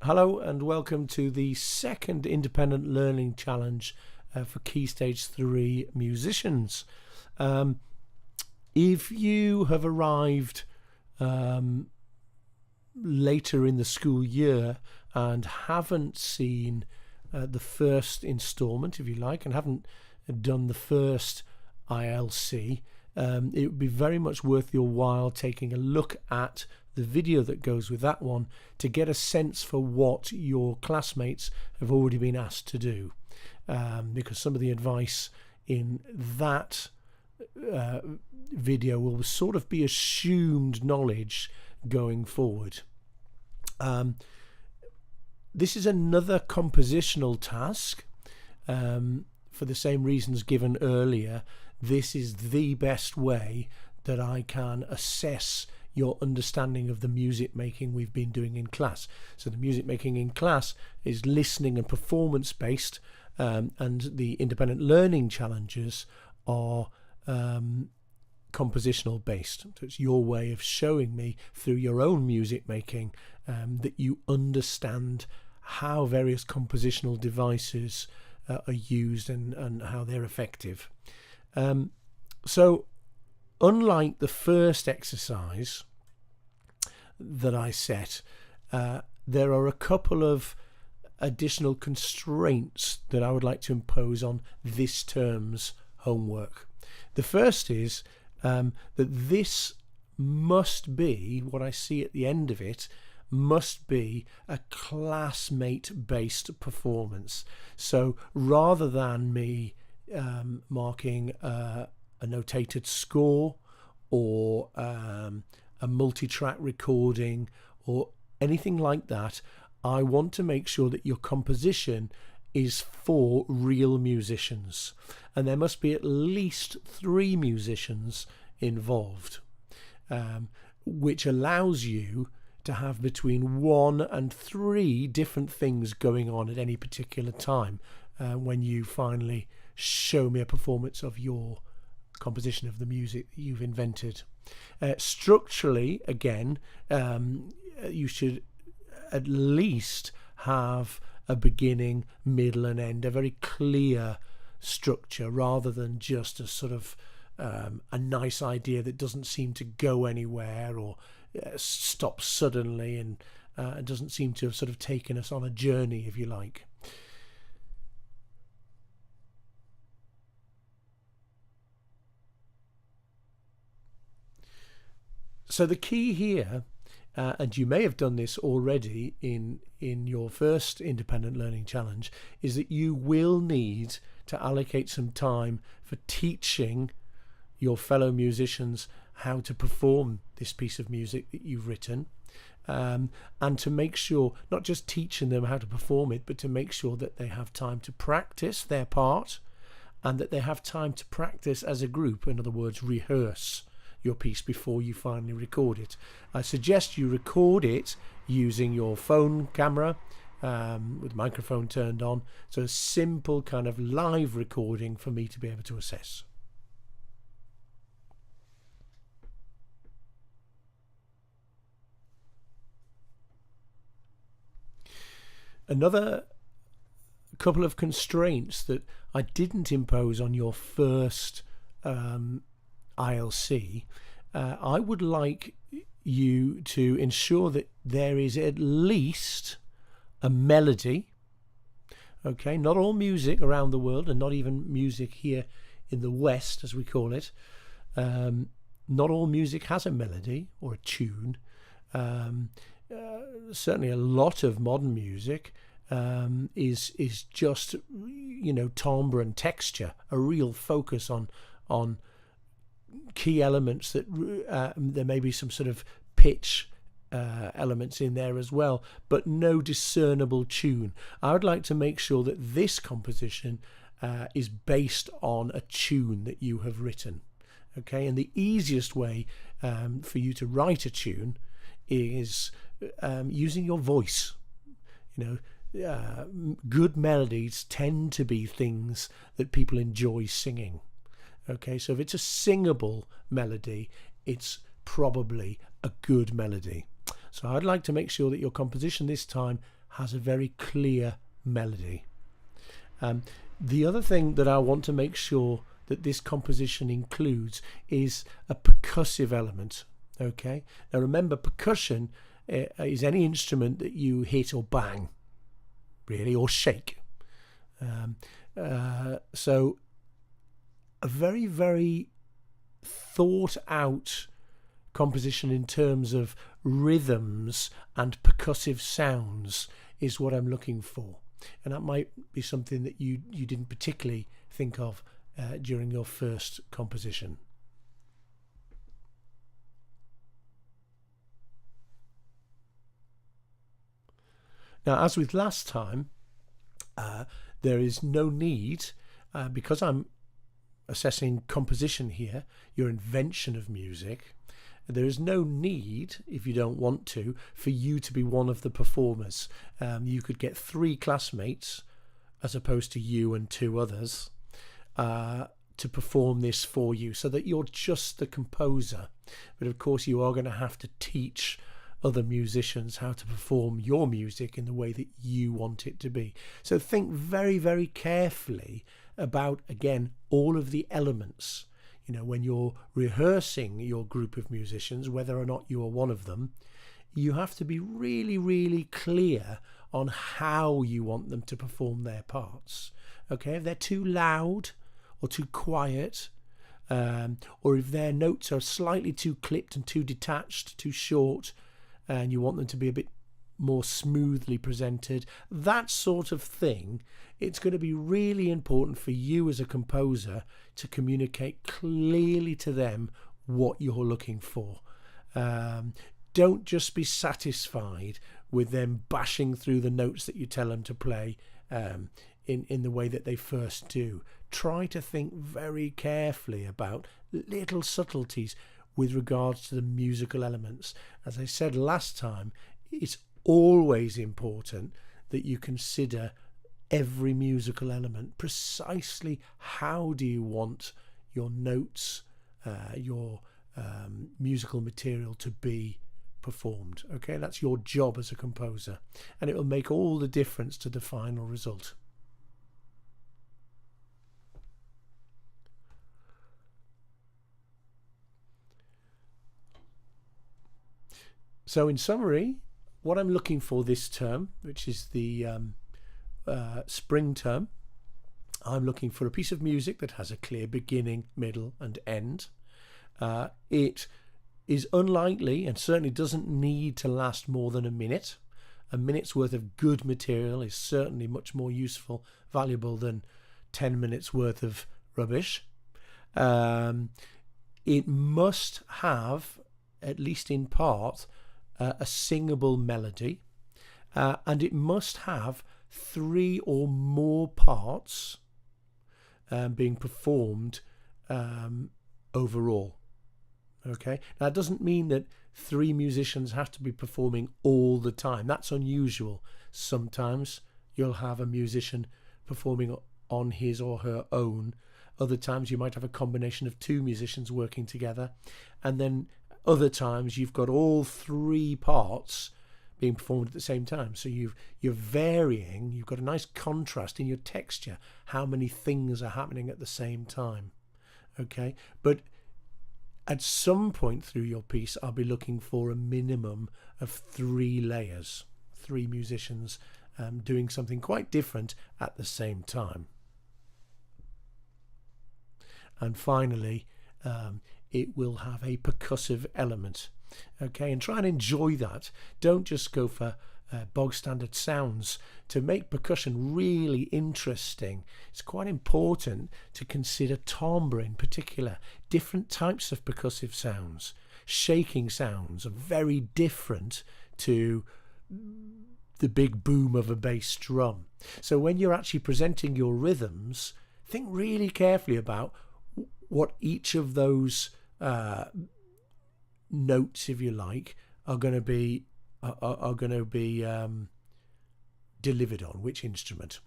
Hello and welcome to the second Independent Learning Challenge for Key Stage 3 musicians. If you have arrived later in the school year and haven't seen the first instalment, if you like, and haven't done the first ILC, it would be very much worth your while taking a look at the video that goes with that one to get a sense for what your classmates have already been asked to do, because some of the advice in that video will sort of be assumed knowledge going forward. This is another compositional task. For the same reasons given earlier, this is the best way that I can assess your understanding of the music making we've been doing in class. So the music making in class is listening and performance based, and the independent learning challenges are compositional based. So it's your way of showing me through your own music making that you understand how various compositional devices are used and how they're effective. So unlike the first exercise that I set, there are a couple of additional constraints that I would like to impose on this term's homework. The first is that this must be, what I see at the end of it, must be a classmate-based performance. So rather than me marking a notated score or a multi-track recording or anything like that, I want to make sure that your composition is for real musicians, and there must be at least 3 musicians involved, which allows you to have between 1 and 3 different things going on at any particular time when you finally show me a performance of your composition of the music that you've invented. Structurally, again, you should at least have a beginning, middle and end, a very clear structure rather than just a sort of a nice idea that doesn't seem to go anywhere or stops suddenly and doesn't seem to have sort of taken us on a journey, if you like. So the key here, and you may have done this already in your first independent learning challenge, is that you will need to allocate some time for teaching your fellow musicians how to perform this piece of music that you've written, and to make sure, not just teaching them how to perform it, but to make sure that they have time to practice their part and that they have time to practice as a group, in other words, rehearse your piece before you finally record it. I suggest you record it using your phone camera with the microphone turned on, so a simple kind of live recording for me to be able to assess. Another couple of constraints that I didn't impose on your first ILC, I would like you to ensure that there is at least a melody. Okay, not all music around the world, and not even music here in the West, as we call it, not all music has a melody or a tune. Certainly a lot of modern music is just, timbre and texture, a real focus on key elements that there may be some sort of pitch elements in there as well, but no discernible tune. I would like to make sure that this composition is based on a tune that you have written. Okay, and the easiest way for you to write a tune is using your voice. Good melodies tend to be things that people enjoy singing. Okay, so if it's a singable melody, it's probably a good melody. So I'd like to make sure that your composition this time has a very clear melody. The other thing that I want to make sure that this composition includes is a percussive element. Okay, now remember, percussion is any instrument that you hit or bang, really, or shake. So a very, very thought out composition in terms of rhythms and percussive sounds is what I'm looking for. And that might be something that you didn't particularly think of during your first composition. Now, as with last time, there is no need, because I'm assessing composition here, your invention of music, there is no need, if you don't want to, for you to be one of the performers. You could get 3 classmates, as opposed to you and 2 others, to perform this for you, so that you're just the composer. But of course you are going to have to teach other musicians how to perform your music in the way that you want it to be. So think very, very carefully about, again, all of the elements. You know, when you're rehearsing your group of musicians, whether or not you are one of them, you have to be really, really clear on how you want them to perform their parts. Okay, if they're too loud or too quiet, or if their notes are slightly too clipped and too detached, too short, and you want them to be a bit more smoothly presented, that sort of thing, it's going to be really important for you as a composer to communicate clearly to them what you're looking for. Don't just be satisfied with them bashing through the notes that you tell them to play in the way that they first do. Try to think very carefully about little subtleties with regards to the musical elements. As I said last time, it's always important that you consider every musical element. Precisely how do you want your notes, your musical material to be performed? Okay, that's your job as a composer, and it will make all the difference to the final result. So in summary, what I'm looking for this term, which is the spring term, I'm looking for a piece of music that has a clear beginning, middle and end. It is unlikely and certainly doesn't need to last more than a minute. A minute's worth of good material is certainly much more useful, valuable than 10 minutes worth of rubbish. It must have, at least in part, a singable melody, and it must have 3 or more parts being performed overall. Okay, now it doesn't mean that 3 musicians have to be performing all the time. That's unusual. Sometimes you'll have a musician performing on his or her own. Other times you might have a combination of 2 musicians working together, and then other times you've got all 3 parts being performed at the same time. So you're varying, you've got a nice contrast in your texture, how many things are happening at the same time. Okay, but at some point through your piece, I'll be looking for a minimum of 3 layers, 3 musicians doing something quite different at the same time. And finally, it will have a percussive element. Okay, and try and enjoy that. Don't just go for bog standard sounds. To make percussion really interesting, it's quite important to consider timbre in particular. Different types of percussive sounds. Shaking sounds are very different to the big boom of a bass drum. So when you're actually presenting your rhythms, think really carefully about what each of those notes, if you like, are going to be delivered on which instrument.